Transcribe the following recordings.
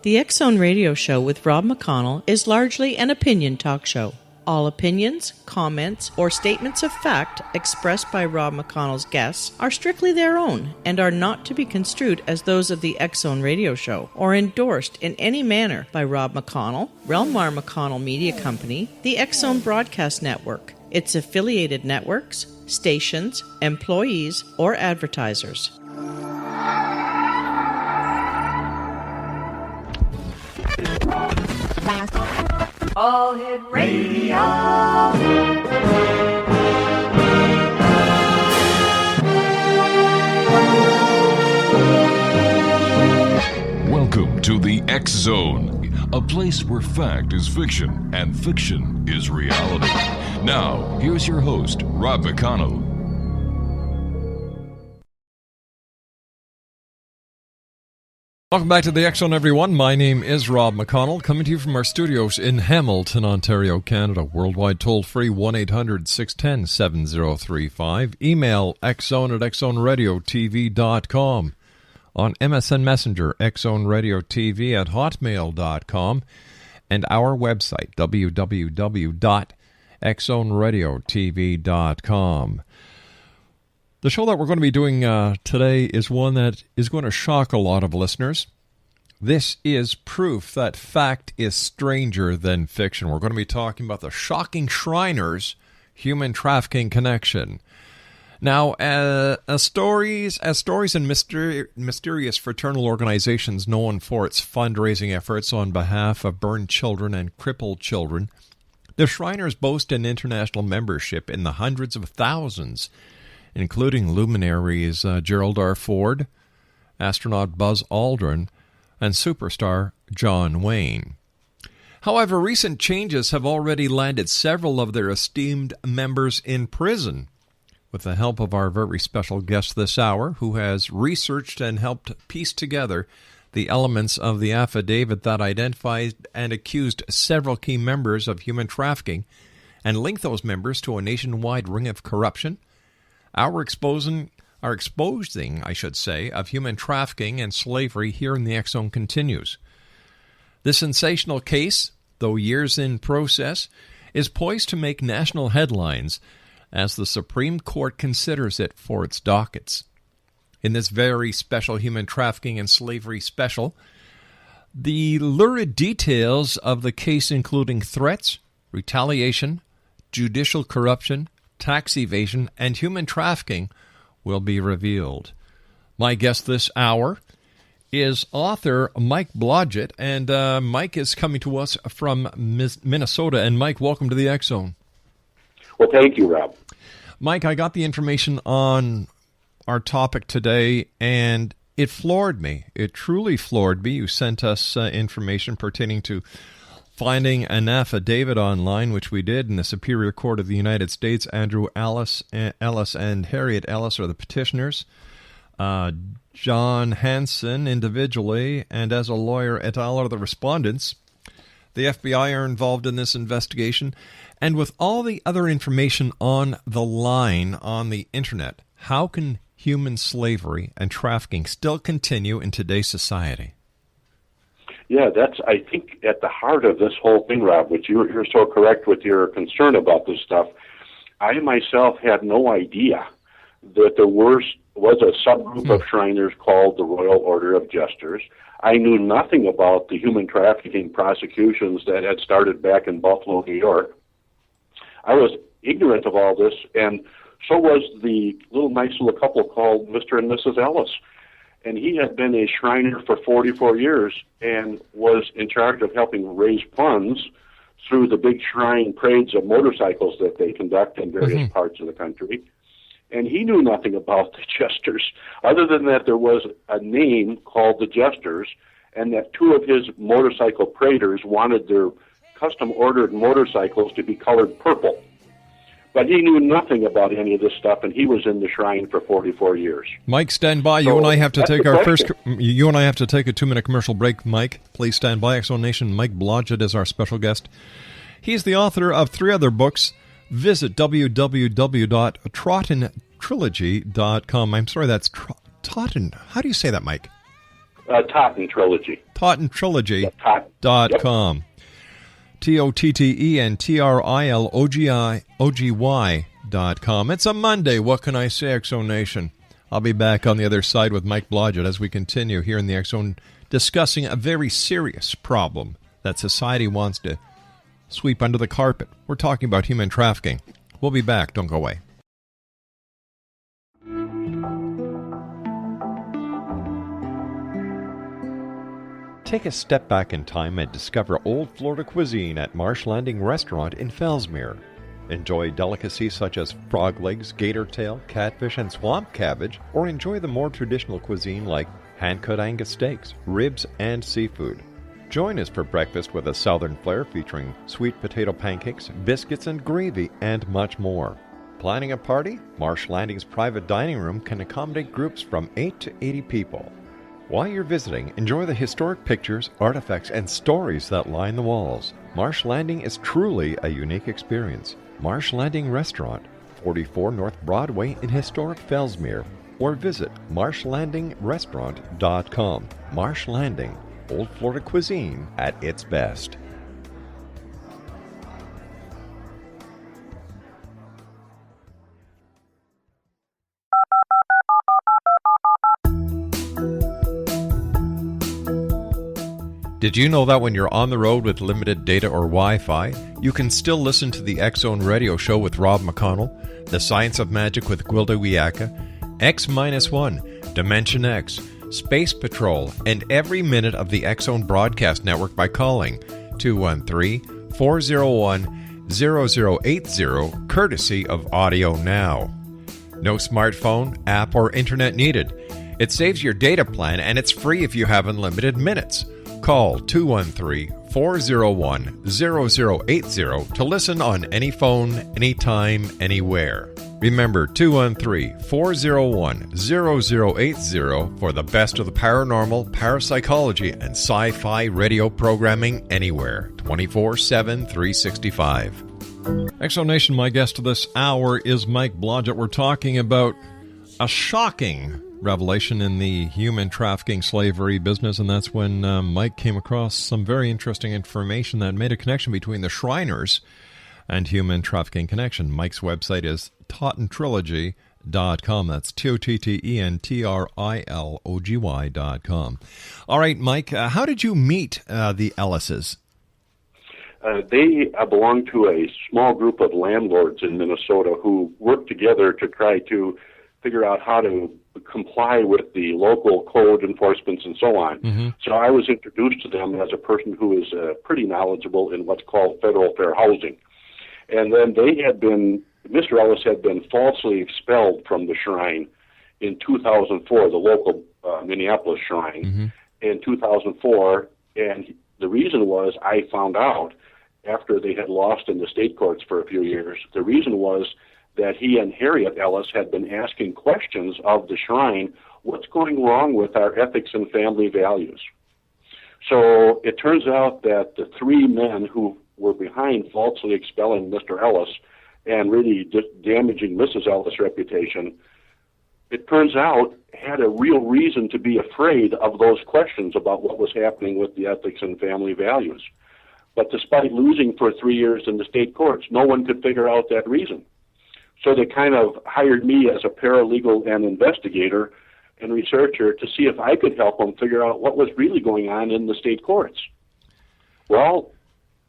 The X-Zone Radio Show with Rob McConnell is largely an opinion talk show. All opinions, comments, or statements of fact expressed by Rob McConnell's guests are strictly their own and are not to be construed as those of the X-Zone Radio Show or endorsed in any manner by Rob McConnell, Relmar McConnell Media Company, the X-Zone Broadcast Network, its affiliated networks, stations, employees, or advertisers. All Hit Radio. Welcome to the X-Zone, a place where fact is fiction and fiction is reality. Now, here's your host, Rob McConnell. Welcome back to the X-Zone, everyone. My name is Rob McConnell, coming to you from our studios in Hamilton, Ontario, Canada. Worldwide toll-free, 1-800-610-7035. Email xzone@xzoneradiotv.com. On MSN Messenger, xzoneradiotv@hotmail.com. And our website, www.xzoneradiotv.com. The show that we're going to be doing today is one that is going to shock a lot of listeners. This is proof that fact is stranger than fiction. We're going to be talking about the shocking Shriners human trafficking connection. Now, as stories and mysterious fraternal organizations known for its fundraising efforts on behalf of burned children and crippled children, the Shriners boast an international membership in the hundreds of thousands, including luminaries Gerald R. Ford, astronaut Buzz Aldrin, and superstar John Wayne. However, recent changes have already landed several of their esteemed members in prison. With the help of our very special guest this hour, who has researched and helped piece together the elements of the affidavit that identified and accused several key members of human trafficking and linked those members to a nationwide ring of corruption, Our exposing, of human trafficking and slavery here in the X-Zone continues. This sensational case, though years in process, is poised to make national headlines as the Supreme Court considers it for its dockets. In this very special human trafficking and slavery special, the lurid details of the case, including threats, retaliation, judicial corruption, tax evasion, and human trafficking, will be revealed. My guest this hour is author Mike BLODGETT, and Mike is coming to us from Minnesota. And Mike, welcome to the X-Zone. Well, thank you, Rob. Mike, I got the information on our topic today, and it floored me. It truly floored me. You sent us information pertaining to finding an affidavit online, which we did in the Superior Court of the United States. Andrew Ellis and Harriet Ellis are the petitioners. John Hansen individually, and as a lawyer et al. Are the respondents. The FBI are involved in this investigation. And with all the other information on the line on the internet, how can human slavery and trafficking still continue in today's society? Yeah, that's, I think, at the heart of this whole thing, Rob, which you're so correct with your concern about this stuff. I myself had no idea that there was a subgroup of Shriners called the Royal Order of Jesters. I knew nothing about the human trafficking prosecutions that had started back in Buffalo, New York. I was ignorant of all this, and so was the nice little couple called Mr. and Mrs. Ellis. And he had been a Shriner for 44 years and was in charge of helping raise funds through the big shrine parades of motorcycles that they conduct in various parts of the country. And he knew nothing about the Jesters, other than that there was a name called the Jesters, and that two of his motorcycle paraders wanted their custom-ordered motorcycles to be colored purple. But he knew nothing about any of this stuff, and he was in the shrine for 44 years. Mike, stand by. You and I have to take our first. You and I have to take a 2-minute commercial break. Mike, please stand by. X-Zone Nation. Mike BLODGETT is our special guest. He's the author of 3 other books. Visit www.TWATNews.com. I'm sorry, that's Totten. How do you say that, Mike? Totten Trilogy. TWATNews.com. TOTTENTRILOGY.com. It's a Monday. What can I say, X Zone Nation? I'll be back on the other side with Mike Blodgett as we continue here in the X Zone discussing a very serious problem that society wants to sweep under the carpet. We're talking about human trafficking. We'll be back. Don't go away. Take a step back in time and discover old Florida cuisine at Marsh Landing Restaurant in Fellsmere. Enjoy delicacies such as frog legs, gator tail, catfish, and swamp cabbage, or enjoy the more traditional cuisine like hand-cut Angus steaks, ribs, and seafood. Join us for breakfast with a southern flair featuring sweet potato pancakes, biscuits, and gravy, and much more. Planning a party? Marsh Landing's private dining room can accommodate groups from 8 to 80 people. While you're visiting, enjoy the historic pictures, artifacts, and stories that line the walls. Marsh Landing is truly a unique experience. Marsh Landing Restaurant, 44 North Broadway in historic Fellsmere, or visit marshlandingrestaurant.com. Marsh Landing, Old Florida cuisine at its best. Did you know that when you're on the road with limited data or Wi-Fi, you can still listen to the X Zone Radio Show with Rob McConnell, The Science of Magic with Gwilda Wiyaka, X-1, Dimension X, Space Patrol, and every minute of the X Zone Broadcast Network by calling 213-401-0080, courtesy of Audio Now. No smartphone, app, or internet needed. It saves your data plan, and it's free if you have unlimited minutes. Call 213-401-0080 to listen on any phone, anytime, anywhere. Remember, 213-401-0080 for the best of the paranormal, parapsychology, and sci-fi radio programming anywhere, 24/7, 365. X Zone Nation, my guest this hour is Mike Blodgett. We're talking about a shocking revelation in the human trafficking slavery business, and that's when Mike came across some very interesting information that made a connection between the Shriners and human trafficking connection. Mike's website is TOTTENTRILOGY.com. That's TOTTENTRILOGY.com. All right, Mike, how did you meet the Ellises? They belong to a small group of landlords in Minnesota who work together to try to figure out how to comply with the local code enforcements and so on. Mm-hmm. So I was introduced to them as a person who is pretty knowledgeable in what's called federal fair housing. And then Mr. Ellis had been falsely expelled from the shrine in 2004, the local Minneapolis shrine, in 2004. And the reason was, I found out after they had lost in the state courts for a few years, the reason was that he and Harriet Ellis had been asking questions of the shrine, what's going wrong with our ethics and family values? So it turns out that the three men who were behind falsely expelling Mr. Ellis and really damaging Mrs. Ellis' reputation, it turns out had a real reason to be afraid of those questions about what was happening with the ethics and family values. But despite losing for 3 years in the state courts, no one could figure out that reason. So they kind of hired me as a paralegal and investigator and researcher to see if I could help them figure out what was really going on in the state courts. Well,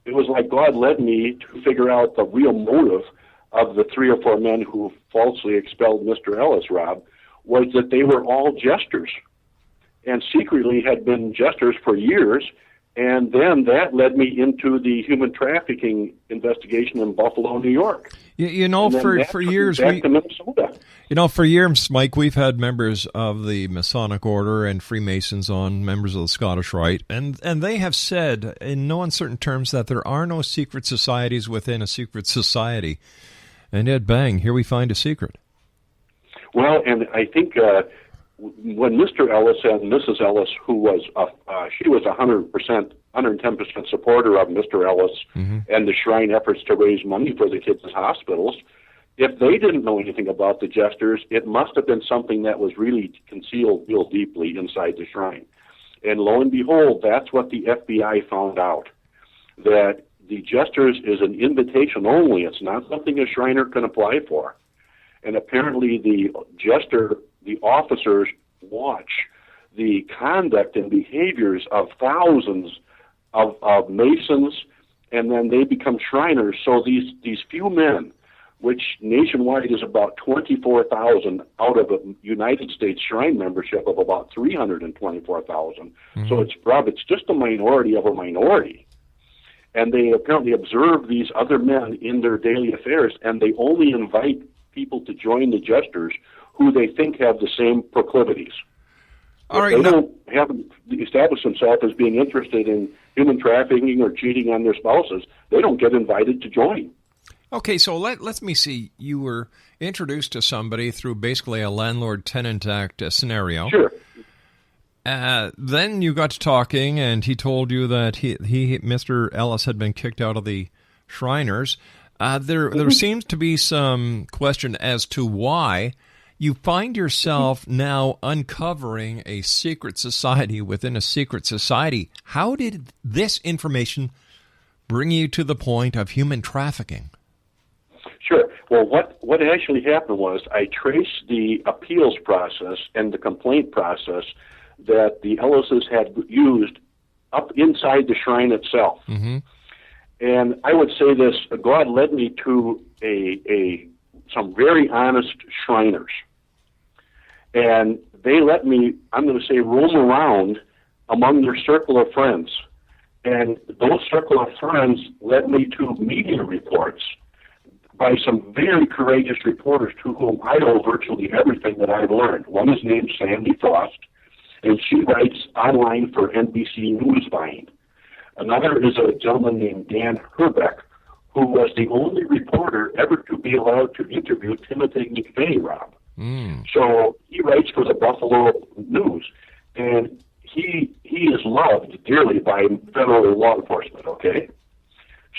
it was like God led me to figure out the real motive of the 3 or 4 men who falsely expelled Mr. Ellis, Rob, was that they were all jesters and secretly had been jesters for years. And then that led me into the human trafficking investigation in Buffalo, New York. For years, back to Minnesota. For years, Mike, we've had members of the Masonic Order and Freemasons on, members of the Scottish Rite, and they have said in no uncertain terms that there are no secret societies within a secret society. And yet, bang, here we find a secret. Well, and I think when Mr. Ellis and Mrs. Ellis, who was she was 110% supporter of Mr. Ellis and the Shrine efforts to raise money for the kids' hospitals, if they didn't know anything about the jesters, it must have been something that was really concealed real deeply inside the Shrine. And lo and behold, that's what the FBI found out, that the Jesters is an invitation only. It's not something a Shriner can apply for. And apparently the officers watch the conduct and behaviors of thousands of Masons, and then they become Shriners. So these few men, which nationwide is about 24,000 out of a United States Shrine membership of about 324,000. So it's just a minority of a minority. And they apparently observe these other men in their daily affairs, and they only invite people to join the Jesters who they think have the same proclivities. All right, they haven't established themselves as being interested in human trafficking or cheating on their spouses. They don't get invited to join. Okay, so let me see. You were introduced to somebody through basically a Landlord-Tenant Act scenario. Sure. Then you got to talking, and he told you that he Mr. Ellis had been kicked out of the Shriners. There seems to be some question as to why you find yourself now uncovering a secret society within a secret society. How did this information bring you to the point of human trafficking? Sure. Well, what actually happened was I traced the appeals process and the complaint process that the Ellises had used up inside the shrine itself. Mm-hmm. And I would say this, God led me to some very honest Shriners. And they let me, I'm going to say, roam around among their circle of friends. And those circle of friends led me to media reports by some very courageous reporters to whom I owe virtually everything that I've learned. One is named Sandy Frost, and she writes online for NBC Newsvine. Another is a gentleman named Dan Herbeck, who was the only reporter ever to be allowed to interview Timothy McVeigh, Rob. So he writes for the Buffalo News, and he is loved dearly by federal law enforcement, okay?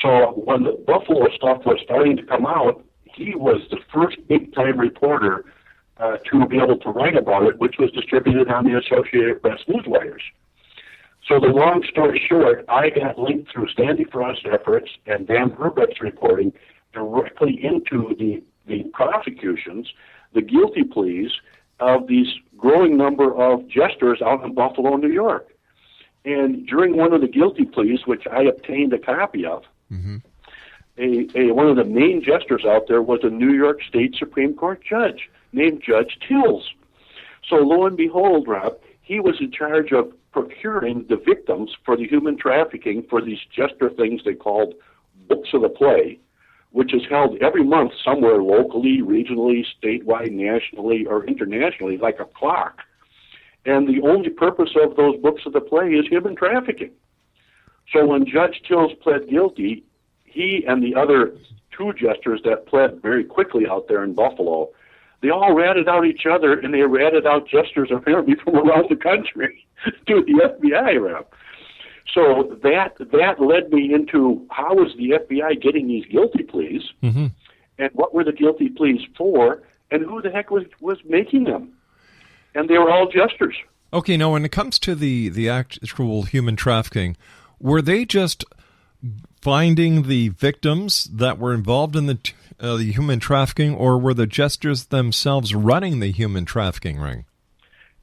So when the Buffalo stuff was starting to come out, he was the first big-time reporter to be able to write about it, which was distributed on the Associated Press newswires. So the long story short, I got linked through Sandy Frost's efforts and Dan Herbeck's reporting directly into the prosecutions, the guilty pleas of these growing number of Jesters out in Buffalo, New York. And during one of the guilty pleas, which I obtained a copy of, one of the main Jesters out there was a New York State Supreme Court judge named Judge Tills. So lo and behold, Rob, he was in charge of procuring the victims for the human trafficking for these Jester things they called Books of the Play, which is held every month somewhere locally, regionally, statewide, nationally, or internationally, like a clock. And the only purpose of those Books of the Play is human trafficking. So when Judge Tills pled guilty, he and the other two Jesters that pled very quickly out there in Buffalo, they all ratted out each other, and they ratted out Jesters apparently from around the country to the FBI rep. So that led me into how was the FBI getting these guilty pleas, and what were the guilty pleas for, and who the heck was making them? And they were all Jesters. Okay, now when it comes to the actual human trafficking, were they just finding the victims that were involved in the human trafficking, or were the Jesters themselves running the human trafficking ring?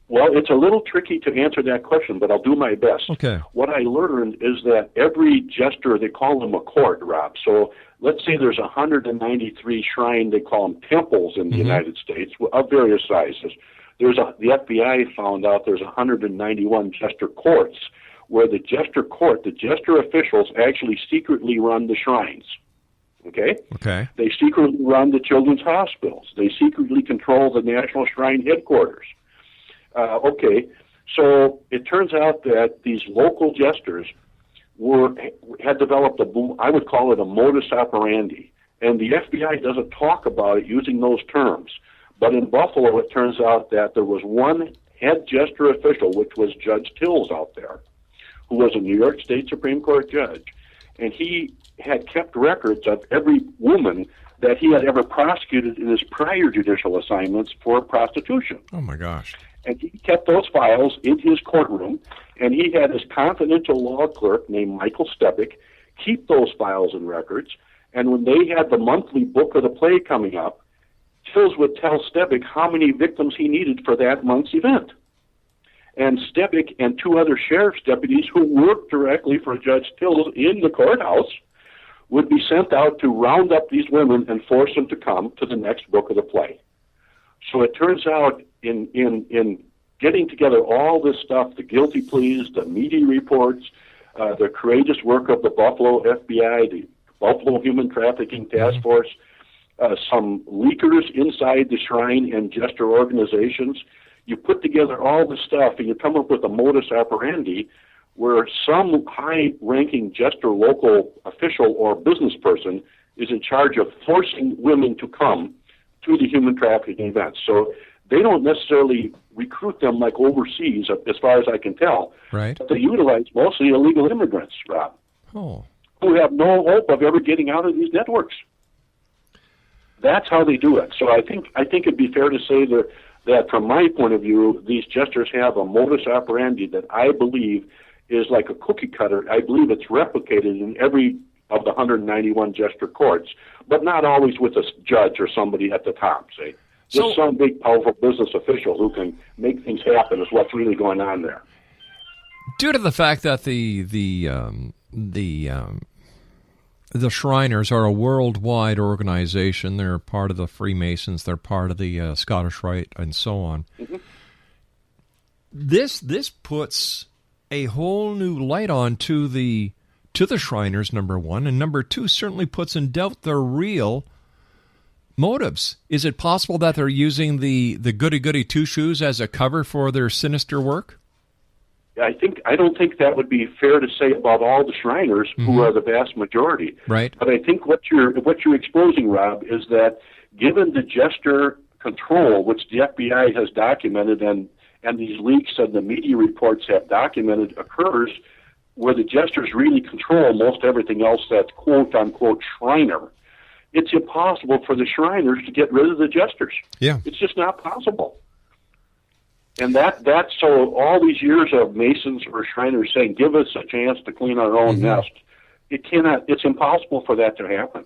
Well, it's a little tricky to answer that question, but I'll do my best. Okay. What I learned is that every Jester, they call them a court, Rob. So let's say there's 193 shrine, they call them temples in the United States of various sizes. The FBI found out there's 191 Jester courts, where the Jester court, the Jester officials actually secretly run the shrines. Okay? Okay. They secretly run the children's hospitals. They secretly control the National Shrine headquarters. Okay, so it turns out that these local Jesters had developed I would call it a modus operandi, and the FBI doesn't talk about it using those terms. But in Buffalo, it turns out that there was one head Jester official, which was Judge Tills out there, who was a New York State Supreme Court judge, and he had kept records of every woman that he had ever prosecuted in his prior judicial assignments for prostitution. Oh, my gosh. And he kept those files in his courtroom, And he had his confidential law clerk named Michael Stebick keep those files and records. And when they had the monthly book of the play coming up, Tills would tell Stebick how many victims he needed for that month's event. And Stebick and 2 other sheriff's deputies who worked directly for Judge Tills in the courthouse would be sent out to round up these women and force them to come to the next book of the play. So it turns out in getting together all this stuff, the guilty pleas, the media reports, the courageous work of the Buffalo FBI, the Buffalo Human Trafficking Task Force, some leakers inside the Shrine and Jester organizations, you put together all this stuff and you come up with a modus operandi where some high-ranking Jester local official or business person is in charge of forcing women to come to the human trafficking events. So they don't necessarily recruit them like overseas, as far as I can tell. Right. But they utilize mostly illegal immigrants, Rob, who have no hope of ever getting out of these networks. That's how they do it. So I think it'd be fair to say that from my point of view, these jesters have a modus operandi that I believe is like a cookie cutter. I believe it's replicated in every of the 191 jester courts, but not always with a judge or somebody at the top, say. Just some big, powerful business official who can make things happen is what's really going on there. Due to the fact that the Shriners are a worldwide organization, they're part of the Freemasons, they're part of the Scottish Rite, and so on. Mm-hmm. This puts a whole new light on to the Shriners, number one, and number two certainly puts in doubt their real motives. Is it possible that they're using the goody-goody two-shoes as a cover for their sinister work? I don't think that would be fair to say about all the Shriners, who are the vast majority. Right. But I think what you're exposing, Rob, is that given the jester control, which the FBI has documented and these leaks and the media reports have documented occurs, where the jesters really control most everything else that's quote-unquote Shriner, it's impossible for the Shriners to get rid of the jesters. Yeah. It's just not possible. And that's so all these years of Masons or Shriners saying, give us a chance to clean our own nest, it's impossible for that to happen.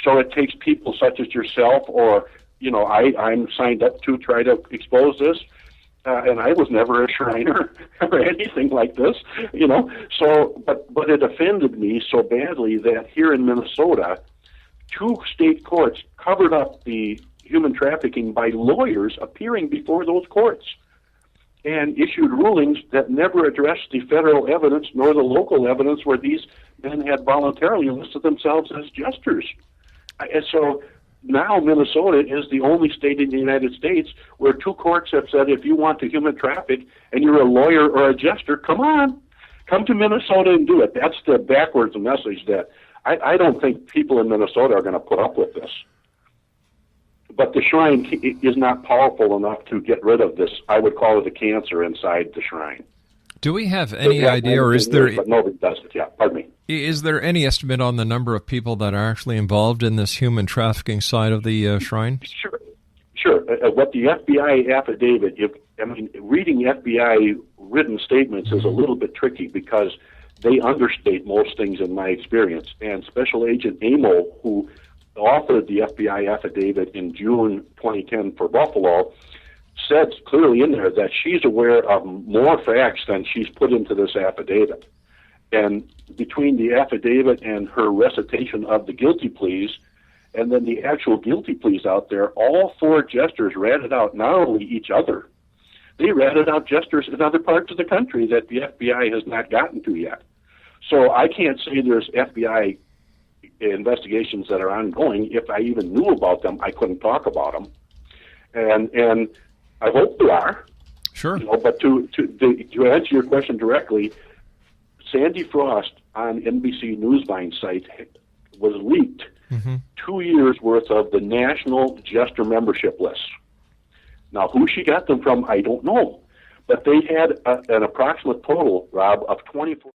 So it takes people such as yourself or, I'm signed up to try to expose this, and I was never a Shriner or anything like this, So, but it offended me so badly that here in Minnesota, 2 state courts covered up the human trafficking by lawyers appearing before those courts and issued rulings that never addressed the federal evidence nor the local evidence where these men had voluntarily enlisted themselves as jesters. And so now Minnesota is the only state in the United States where 2 courts have said if you want to human traffic and you're a lawyer or a jester, come to Minnesota and do it. That's the backwards message that I don't think people in Minnesota are going to put up with this. But the Shrine is not powerful enough to get rid of this. I would call it a cancer inside the Shrine. Do we have any idea, or is there... But nobody does it, pardon me. Is there any estimate on the number of people that are actually involved in this human trafficking side of the Shrine? Sure. What the FBI affidavit, reading FBI written statements is a little bit tricky because they understate most things in my experience. And Special Agent Amo, who authored the FBI affidavit in June 2010 for Buffalo, said clearly in there that she's aware of more facts than she's put into this affidavit. And between the affidavit and her recitation of the guilty pleas, and then the actual guilty pleas out there, all 4 jesters ratted out not only each other, they ratted out jesters in other parts of the country that the FBI has not gotten to yet. So I can't say there's FBI investigations that are ongoing. If I even knew about them, I couldn't talk about them. And I hope there are. Sure. But to answer your question directly, Sandy Frost on NBC Newsvine site was leaked 2 years worth of the national jester membership list. Now, who she got them from, I don't know. But they had an approximate total, Rob, of 24.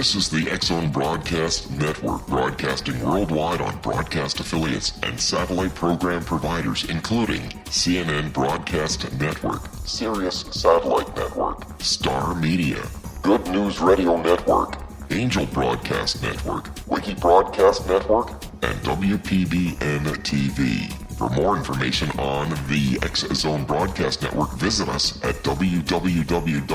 This is the X-Zone Broadcast Network, broadcasting worldwide on broadcast affiliates and satellite program providers, including CNN Broadcast Network, Sirius Satellite Network, Star Media, Good News Radio Network, Angel Broadcast Network, Wiki Broadcast Network, and WPBN TV. For more information on the X-Zone Broadcast Network, visit us at www.xzbn.net.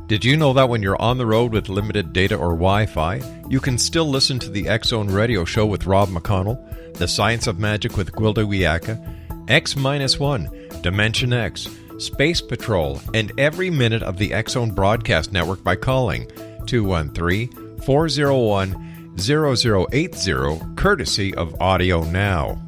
Did you know that when you're on the road with limited data or Wi-Fi, you can still listen to the X-Zone Radio Show with Rob McConnell, The Science of Magic with Gwilda Wiyaka, X-1, Dimension X, Space Patrol, and every minute of the X-Zone Broadcast Network by calling 213-401-0080, courtesy of Audio Now.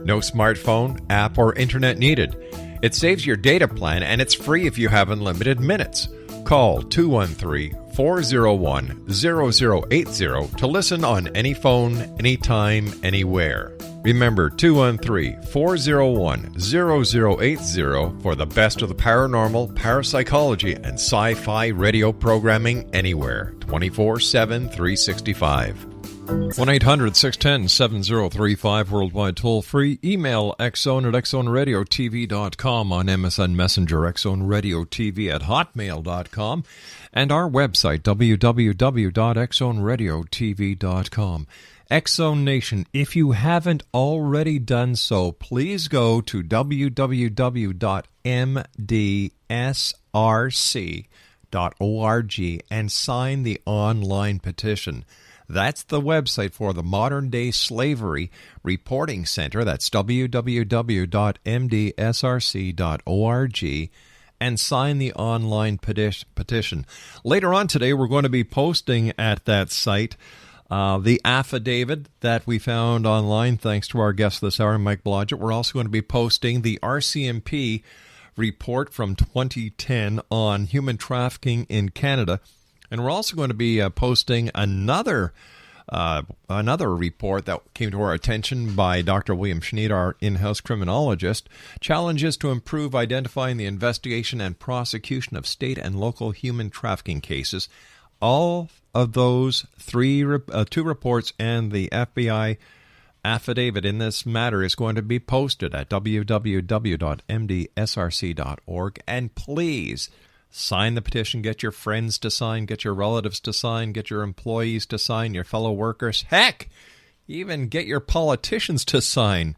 No smartphone, app, or internet needed. It saves your data plan, and it's free if you have unlimited minutes. Call 213-401-0080 to listen on any phone, anytime, anywhere. Remember, 213-401-0080 for the best of the paranormal, parapsychology, and sci-fi radio programming anywhere, 24/7, 365. 1-800-610-7035, worldwide toll-free. Email xzone at xzoneradiotv.com, on MSN Messenger, xzoneradiotv at hotmail.com, and our website, www.xzoneradiotv.com. X-Zone Nation, if you haven't already done so, please go to www.mdsrc.org and sign the online petition. That's the website for the Modern Day Slavery Reporting Center. That's www.mdsrc.org, and sign the online petition. Later on today, we're going to be posting at that site the affidavit that we found online, thanks to our guest this hour, Mike BLODGETT. We're also going to be posting the RCMP report from 2010 on human trafficking in Canada. And we're also going to be posting another report that came to our attention by Dr. William Schneid, our in-house criminologist, challenges to improve identifying the investigation and prosecution of state and local human trafficking cases. All of those two reports and the FBI affidavit in this matter is going to be posted at www.mdsrc.org. And please sign the petition. Get your friends to sign. Get your relatives to sign. Get your employees to sign. Your fellow workers. Heck, even get your politicians to sign.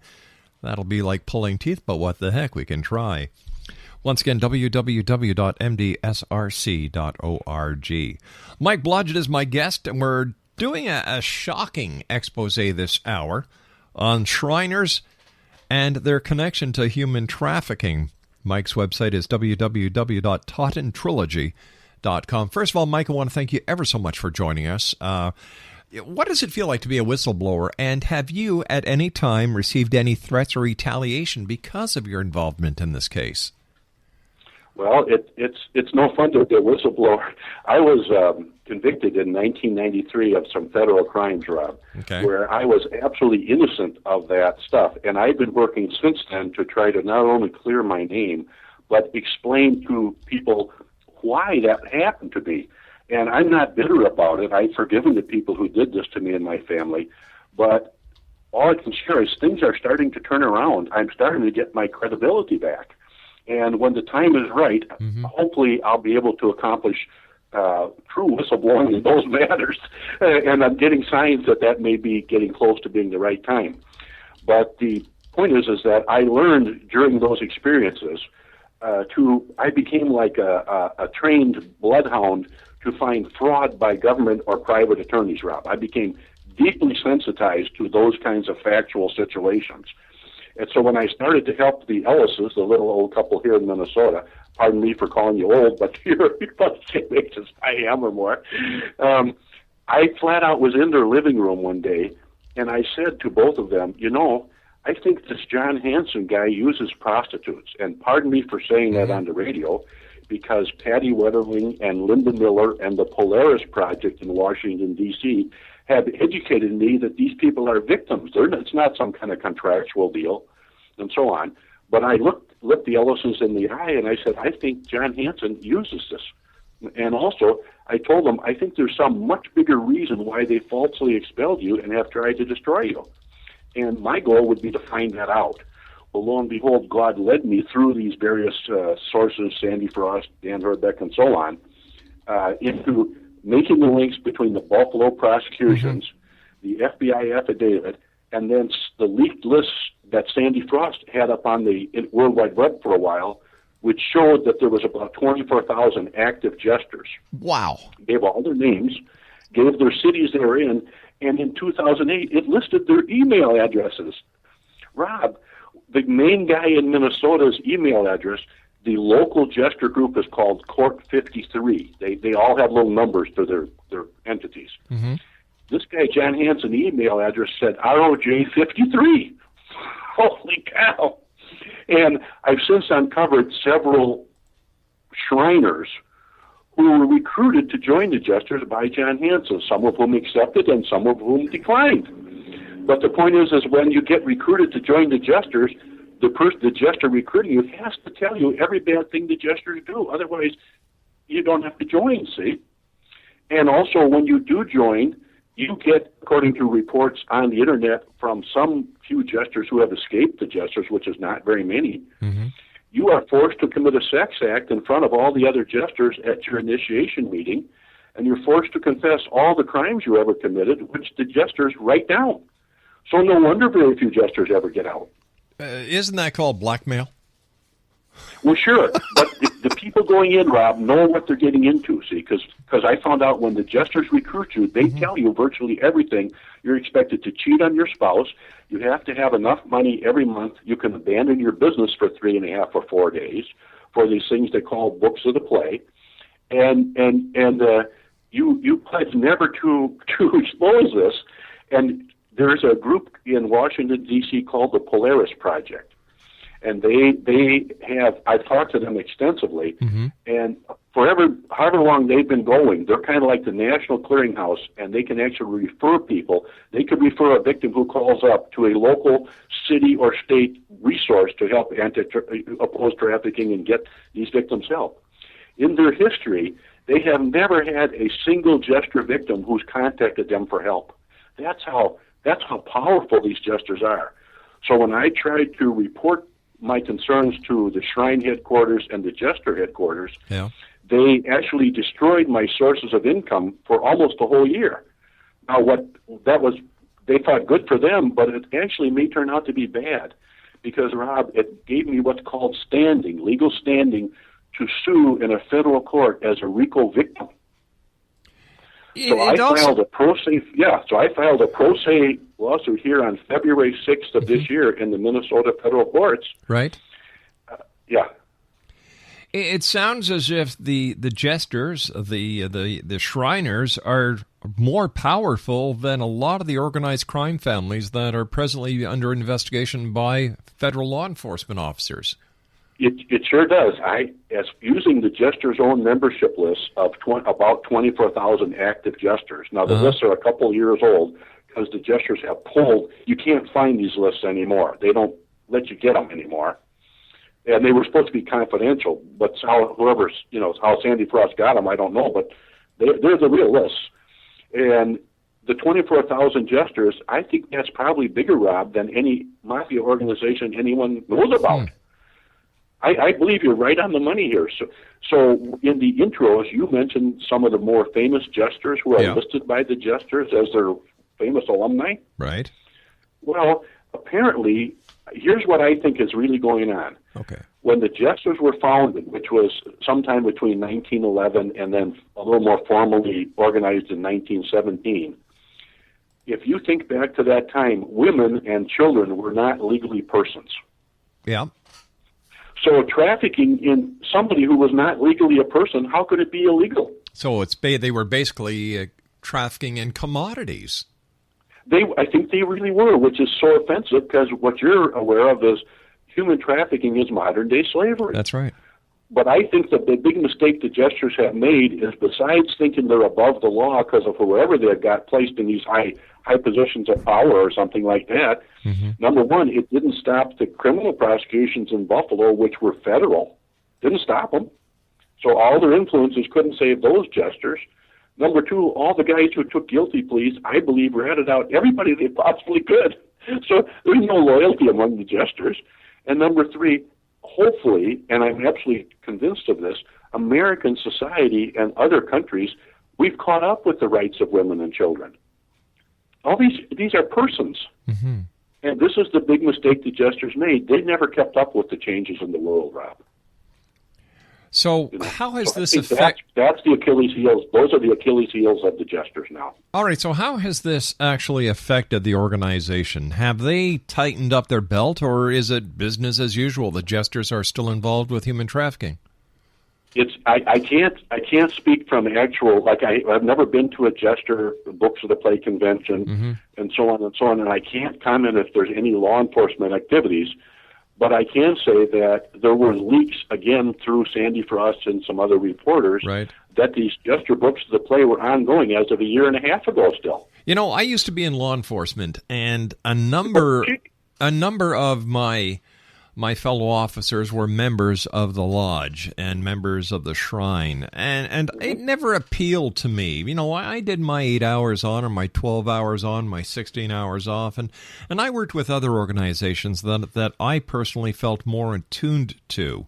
That'll be like pulling teeth, but what the heck, we can try. Once again, www.mdsrc.org. Mike BLODGETT is my guest, and we're doing a shocking expose this hour on Shriners and their connection to human trafficking. Mike's website is www.TWATNews.com. First of all, Mike, I want to thank you ever so much for joining us. What does it feel like to be a whistleblower, and have you at any time received any threats or retaliation because of your involvement in this case? Well, it's no fun to be a whistleblower. I was convicted in 1993 of some federal crimes, Rob, where I was absolutely innocent of that stuff. And I've been working since then to try to not only clear my name, but explain to people why that happened to me. And I'm not bitter about it. I've forgiven the people who did this to me and my family. But all I can share is things are starting to turn around. I'm starting to get my credibility back. And when the time is right, hopefully I'll be able to accomplish true whistleblowing in those matters. And I'm getting signs that may be getting close to being the right time. But the point is that I learned during those experiences I became like a trained bloodhound to find fraud by government or private attorneys, Rob. I became deeply sensitized to those kinds of factual situations. And so when I started to help the Ellises, the little old couple here in Minnesota, pardon me for calling you old, but you're about the same age as I am or more, I flat out was in their living room one day, and I said to both of them, I think this John Hanson guy uses prostitutes. And pardon me for saying that on the radio, because Patty Wetterling and Linda Miller and the Polaris Project in Washington, D.C. have educated me that these people are victims. It's not some kind of contractual deal and so on. But I looked the Ellisons in the eye and I said, I think John Hanson uses this. And also, I told them, I think there's some much bigger reason why they falsely expelled you and have tried to destroy you. And my goal would be to find that out. Well, lo and behold, God led me through these various sources, Sandy Frost, Dan Herbeck, and so on, into making the links between the Buffalo prosecutions, the FBI affidavit, and then the leaked lists that Sandy Frost had up on the World Wide Web for a while, which showed that there was about 24,000 active jesters. Wow. Gave all their names, gave their cities they were in, and in 2008, it listed their email addresses. Rob, the main guy in Minnesota's email address, the local jester group is called Court 53. They all have little numbers to their entities. Mm-hmm. This guy, John Hanson, email address said ROJ 53. Holy cow. And I've since uncovered several Shriners who were recruited to join the Jesters by John Hanson, some of whom accepted and some of whom declined. But the point is when you get recruited to join the Jesters, the Jester recruiting you has to tell you every bad thing the Jesters do. Otherwise, you don't have to join, see? And also, when you do join, you get, according to reports on the Internet from some few Jesters who have escaped the Jesters, which is not very many, you are forced to commit a sex act in front of all the other Jesters at your initiation meeting, and you're forced to confess all the crimes you ever committed, which the Jesters write down. So no wonder very few Jesters ever get out. Isn't that called blackmail? Well, sure, but the people going in, Rob, know what they're getting into, see, because I found out when the Jesters recruit you, they tell you virtually everything. You're expected to cheat on your spouse. You have to have enough money every month. You can abandon your business for 3.5 or 4 days for these things they call books of the play, and you pledge never to expose this. And there's a group in Washington, D.C. called the Polaris Project. And I've talked to them extensively, and however long they've been going, they're kind of like the National Clearinghouse, and they can actually refer people. They could refer a victim who calls up to a local city or state resource to help oppose trafficking and get these victims help. In their history, they have never had a single Jester victim who's contacted them for help. That's how powerful these Jesters are. So when I tried to report my concerns to the Shrine headquarters and the Jester headquarters, they actually destroyed my sources of income for almost a whole year. Now, they thought good for them, but it actually may turn out to be bad because, Rob, it gave me what's called legal standing to sue in a federal court as a RICO victim. So I filed a pro se lawsuit here on February 6th of this year in the Minnesota federal courts. Right. Yeah. It sounds as if the Jesters, the Shriners, are more powerful than a lot of the organized crime families that are presently under investigation by federal law enforcement officers. It sure does. As using the Jesters' own membership list of about 24,000 active Jesters. Now, the lists are a couple of years old because the Jesters have pulled. You can't find these lists anymore. They don't let you get them anymore. And they were supposed to be confidential, but how Sandy Frost got them, I don't know. But they're the real lists. And the 24,000 Jesters, I think that's probably bigger, Rob, than any mafia organization anyone knows about. I believe you're right on the money here. So in the intros, you mentioned some of the more famous Jesters who are listed by the Jesters as their famous alumni. Right. Well, apparently, here's what I think is really going on. Okay. When the Jesters were founded, which was sometime between 1911 and then a little more formally organized in 1917, if you think back to that time, women and children were not legally persons. Yeah. So trafficking in somebody who was not legally a person, how could it be illegal? So they were basically trafficking in commodities. I think they really were, which is so offensive because what you're aware of is human trafficking is modern-day slavery. That's right. But I think the big mistake the jesters have made is, besides thinking they're above the law because of whoever they've got placed in these high positions of power or something like that, number one, it didn't stop the criminal prosecutions in Buffalo, which were federal. Didn't stop them. So all their influences couldn't save those jesters. Number two, all the guys who took guilty pleas, I believe, ratted out everybody they possibly could. So there's no loyalty among the jesters. And number three, hopefully, and I'm absolutely convinced of this, American society and other countries, we've caught up with the rights of women and children. All these are persons. And this is the big mistake the jesters made. They never kept up with the changes in the world, Rob. So how has this affected... That's the Achilles heels. Those are the Achilles heels of the jesters now. All right, so how has this actually affected the organization? Have they tightened up their belt, or is it business as usual? The jesters are still involved with human trafficking? I can't speak from actual, like I've never been to a jester Books of the Play convention and so on, and I can't comment if there's any law enforcement activities. But I can say that there were leaks, again, through Sandy Frost and some other reporters, that these jester Books of the Play were ongoing as of a year and a half ago still. You know, I used to be in law enforcement, and a number of my fellow officers were members of the lodge and members of the shrine, and it never appealed to me. You know, I did my 8 hours on, or my 12 hours on, my 16 hours off, and I worked with other organizations that I personally felt more attuned to.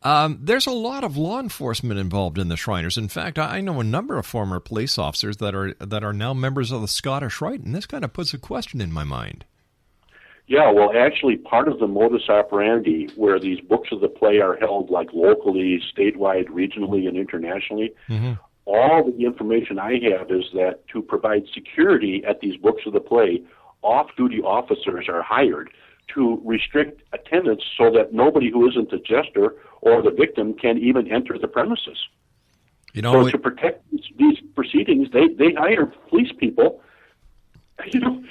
There's a lot of law enforcement involved in the Shriners. In fact, I know a number of former police officers that are now members of the Scottish Rite, and this kind of puts a question in my mind. Yeah, well, actually, part of the modus operandi where these Books of the Play are held, like locally, statewide, regionally, and internationally, all the information I have is that to provide security at these Books of the Play, off-duty officers are hired to restrict attendance so that nobody who isn't the jester or the victim can even enter the premises. You know, so to protect these proceedings, they hire police people. You know,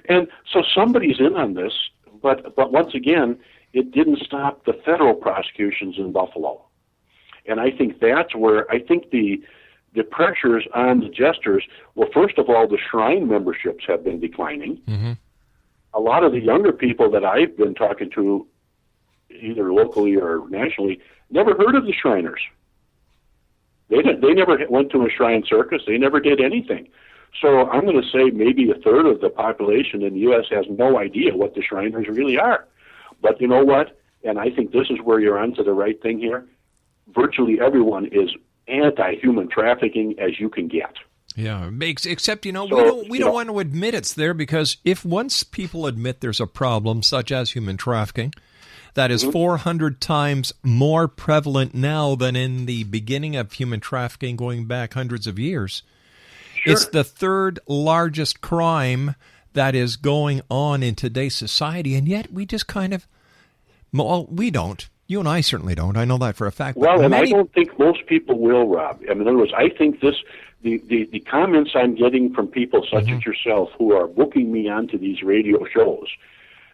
and so somebody's in on this, but once again, it didn't stop the federal prosecutions in Buffalo. And I think that's where I think the pressures on the jesters, well, first of all, the shrine memberships have been declining. A lot of the younger people that I've been talking to, either locally or nationally, never heard of the Shriners. They never went to a shrine circus. They never did anything. So I'm going to say maybe a third of the population in the U.S. has no idea what the Shriners really are. But you know what? And I think this is where you're onto the right thing here. Virtually everyone is anti-human trafficking as you can get. Yeah, except, you know, we don't want to admit it's there, because if once people admit there's a problem, such as human trafficking, that is 400 times more prevalent now than in the beginning of human trafficking going back hundreds of years. It's the third largest crime that is going on in today's society, and yet we just kind of, well, we don't. You and I certainly don't. I know that for a fact. Well, and I don't think most people will, Rob. I mean, in other words, I think the comments I'm getting from people such as yourself who are booking me onto these radio shows,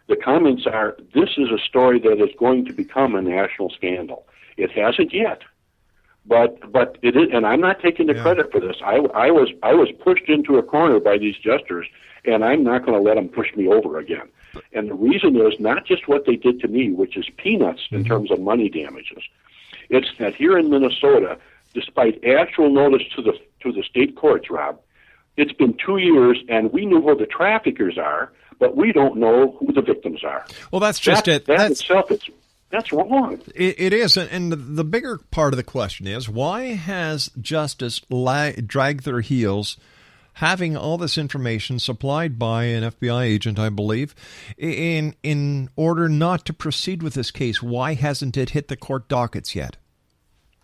the comments are, this is a story that is going to become a national scandal. It hasn't yet. But it is, and I'm not taking the credit for this. I was pushed into a corner by these jesters, and I'm not going to let them push me over again. And the reason is not just what they did to me, which is peanuts in terms of money damages. It's that here in Minnesota, despite actual notice to the state courts, Rob, it's been 2 years, and we know who the traffickers are, but we don't know who the victims are. Well, that's just it. That itself, that's wrong. It is, and the bigger part of the question is, why has justice dragged their heels, having all this information supplied by an FBI agent, I believe, in order not to proceed with this case? Why hasn't it hit the court dockets yet?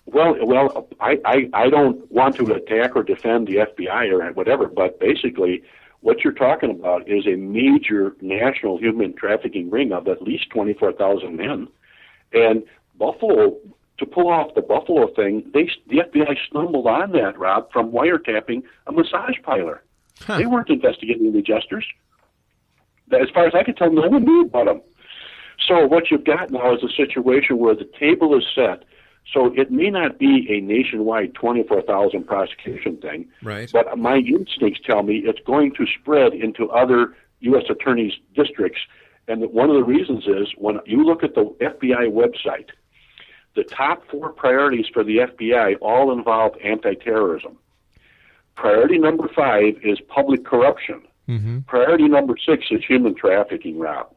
Well, I don't want to attack or defend the FBI or whatever, but basically what you're talking about is a major national human trafficking ring of at least 24,000 men. And Buffalo, to pull off the Buffalo thing, the FBI stumbled on that, Rob, from wiretapping a massage parlor. They weren't investigating the jesters. As far as I could tell, no one knew about them. So what you've got now is a situation where the table is set So it may not be a nationwide 24,000 prosecution thing, Right. but my instincts tell me it's going to spread into other U.S. attorneys' districts. And that one of the reasons is when you look at the FBI website, the top 4 priorities for the FBI all involve anti-terrorism. Priority number 5 is public corruption. Mm-hmm. Priority number 6 is human trafficking, Rob.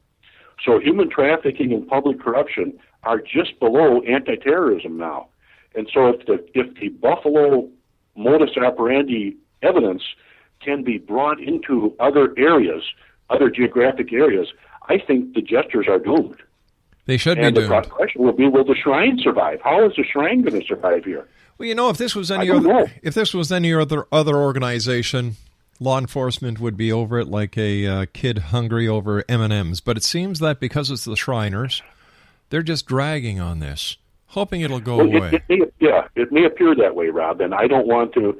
So human trafficking and public corruption are just below anti-terrorism now. And so if the Buffalo modus operandi evidence can be brought into other areas, other geographic areas, I think the jesters are doomed. They should be doomed. And the question will be, will the Shrine survive? How is the Shrine going to survive here? Well, if this was any other organization, law enforcement would be over it like a kid hungry over M&Ms. But it seems that because it's the Shriners, they're just dragging on this, hoping it'll go away. It may appear that way, Rob, and I don't want to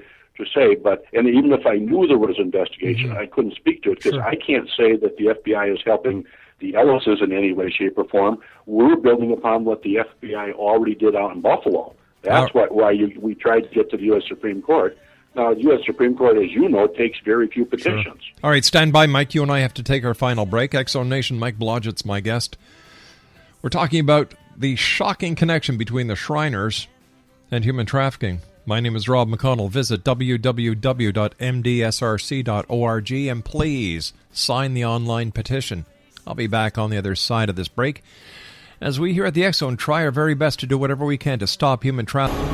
say, and even if I knew there was an investigation, I couldn't speak to it because I can't say that the FBI is helping the Ellises in any way, shape, or form. We're building upon what the FBI already did out in Buffalo. That's why we tried to get to the U.S. Supreme Court. Now, the U.S. Supreme Court, as you know, takes very few petitions. Sure. All right, stand by, Mike. You and I have to take our final break. X-Zone Nation, Mike Blodgett's my guest. We're talking about the shocking connection between the Shriners and human trafficking. My name is Rob McConnell. Visit www.mdsrc.org and please sign the online petition. I'll be back on the other side of this break as we here at the X-Zone try our very best to do whatever we can to stop human trafficking.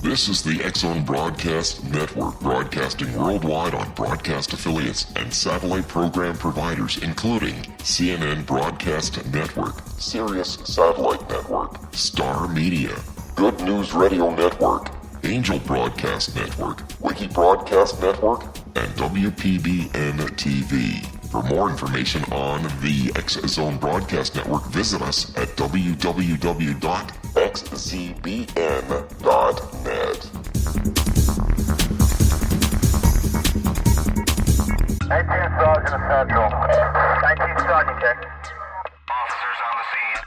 This is the X-Zone Broadcast Network, broadcasting worldwide on broadcast affiliates and satellite program providers, including CNN Broadcast Network, Sirius Satellite Network, Star Media, Good News Radio Network, Angel Broadcast Network, Wiki Broadcast Network, and WPBN TV. For more information on the X-Zone Broadcast Network, visit us at www.xzbn.net. 19 Sergeant Central. 19 Sergeant, check. Officers on the scene.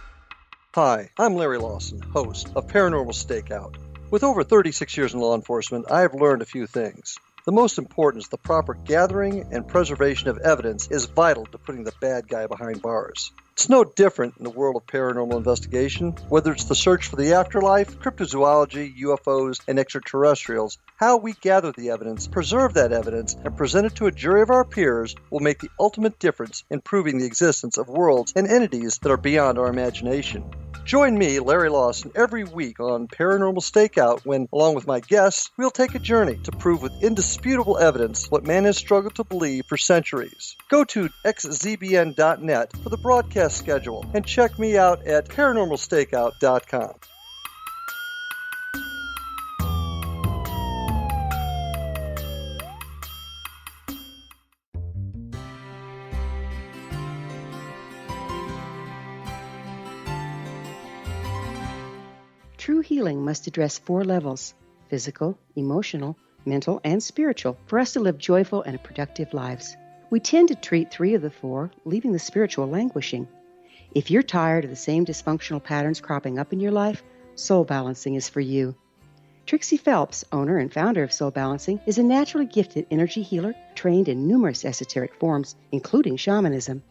Hi, I'm Larry Lawson, host of Paranormal Stakeout. With over 36 years in law enforcement, I have learned a few things. The most important is the proper gathering and preservation of evidence is vital to putting the bad guy behind bars. It's no different in the world of paranormal investigation. Whether it's the search for the afterlife, cryptozoology, UFOs, and extraterrestrials, how we gather the evidence, preserve that evidence, and present it to a jury of our peers will make the ultimate difference in proving the existence of worlds and entities that are beyond our imagination. Join me, Larry Lawson, every week on Paranormal Stakeout when, along with my guests, we'll take a journey to prove with indisputable evidence what man has struggled to believe for centuries. Go to xzbn.net for the broadcast schedule and check me out at paranormalstakeout.com. True healing must address 4 levels: physical, emotional, mental, and spiritual, for us to live joyful and productive lives. We tend to treat 3 of the 4, leaving the spiritual languishing. If you're tired of the same dysfunctional patterns cropping up in your life, Soul Balancing is for you. Trixie Phelps, owner and founder of Soul Balancing, is a naturally gifted energy healer trained in numerous esoteric forms, including shamanism.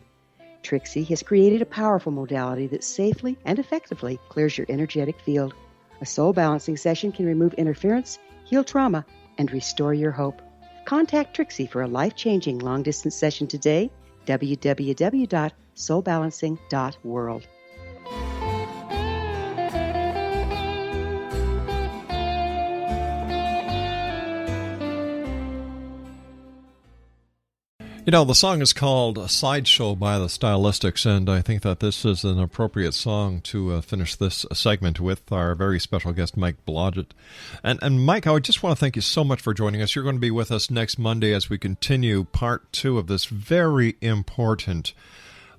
Trixie has created a powerful modality that safely and effectively clears your energetic field. A soul balancing session can remove interference, heal trauma, and restore your hope. Contact Trixie for a life-changing long-distance session today. www.soulbalancing.world. You know, the song is called Sideshow by the Stylistics, and I think that this is an appropriate song to finish this segment with our very special guest, Mike Blodgett. And Mike, I just want to thank you so much for joining us. You're going to be with us next Monday as we continue part 2 of this very important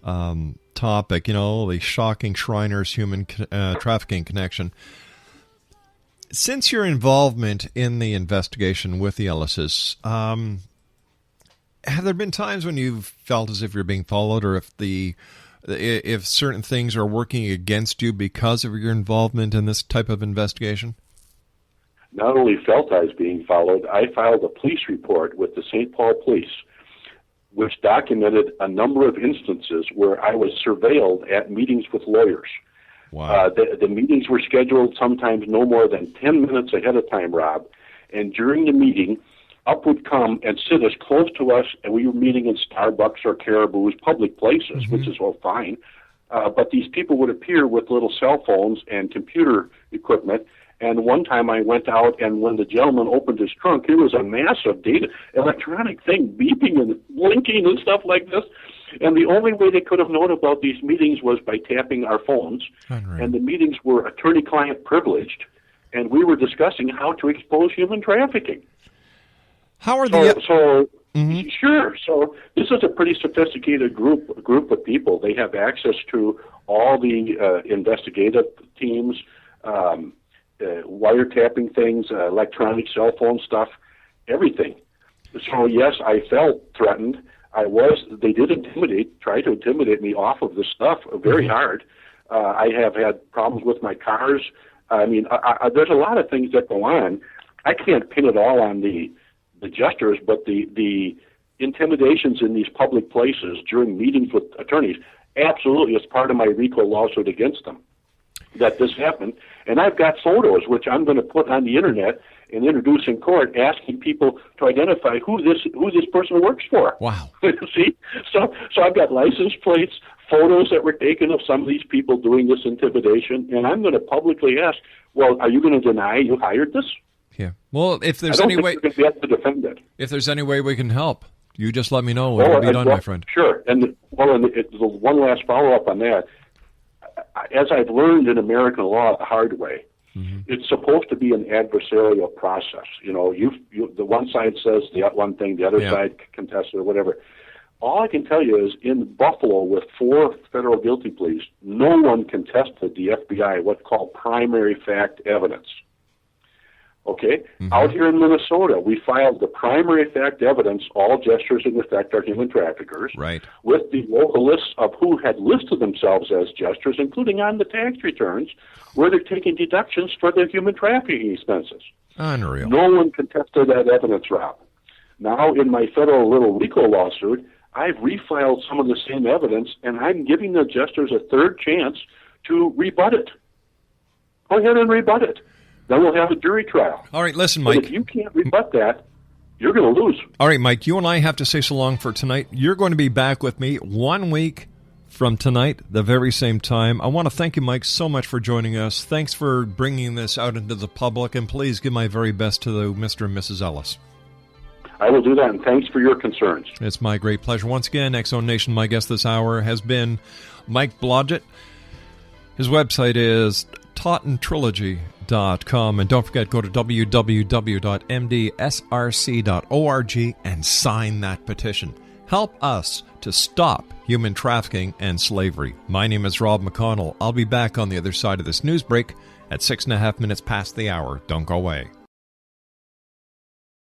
topic, the shocking Shriners human trafficking connection. Since your involvement in the investigation with the Ellises, have there been times when you've felt as if you're being followed, or if the if certain things are working against you because of your involvement in this type of investigation? Not only felt I was being followed, I filed a police report with the St. Paul Police, which documented a number of instances where I was surveilled at meetings with lawyers. Wow. The meetings were scheduled sometimes no more than 10 minutes ahead of time, Rob. And during the meeting, up would come and sit as close to us, and we were meeting in Starbucks or Caribou's, public places, which is all fine. But these people would appear with little cell phones and computer equipment. And one time I went out, and when the gentleman opened his trunk, it was a massive electronic thing beeping and blinking and stuff like this. And the only way they could have known about these meetings was by tapping our phones. Unreal. And the meetings were attorney-client privileged, and we were discussing how to expose human trafficking. How are the... Sure. So this is a pretty sophisticated group of people. They have access to all the investigative teams, wiretapping things, electronic cell phone stuff, everything. So yes, I felt threatened. They did try to intimidate me off of this stuff very hard. I have had problems with my cars. I mean, there's a lot of things that go on. I can't pin it all on the jesters, but the intimidations in these public places during meetings with attorneys, absolutely, is part of my RICO lawsuit against them, that this happened. And I've got photos, which I'm going to put on the internet and introduce in court, asking people to identify who this person works for. Wow. See? So I've got license plates, photos that were taken of some of these people doing this intimidation, and I'm going to publicly ask, well, are you going to deny you hired this? Yeah. Well, if there's any way... I don't think you're going to be able to defend it. If there's any way we can help, you just let me know. It'll be done, my friend. Sure. And the one last follow-up on that, as I've learned in American law the hard way, it's supposed to be an adversarial process. You know, the one side says the one thing, the other side contests it or whatever. All I can tell you is in Buffalo, with 4 federal guilty pleas, no one contested the FBI what's called primary fact evidence. Okay? Out here in Minnesota, we filed the primary fact evidence, all gestures in effect are human traffickers, right, with the local lists of who had listed themselves as gestures, including on the tax returns, where they're taking deductions for their human trafficking expenses. Unreal. No one contested that evidence, Rob. Now, in my federal little RICO lawsuit, I've refiled some of the same evidence, and I'm giving the gestures a third chance to rebut it. Go ahead and rebut it. Then we'll have a jury trial. All right, listen, Mike. But if you can't rebut that, you're going to lose. All right, Mike, you and I have to say so long for tonight. You're going to be back with me 1 week from tonight, the very same time. I want to thank you, Mike, so much for joining us. Thanks for bringing this out into the public, and please give my very best to the Mr. and Mrs. Ellis. I will do that, and thanks for your concerns. It's my great pleasure. Once again, X-Zone Nation, my guest this hour has been Mike BLODGETT. His website is TWATNews.com, and don't forget, go to www.mdsrc.org and sign that petition. Help us to stop human trafficking and slavery. My name is Rob McConnell. I'll be back on the other side of this news break at 6.5 minutes past the hour. Don't go away.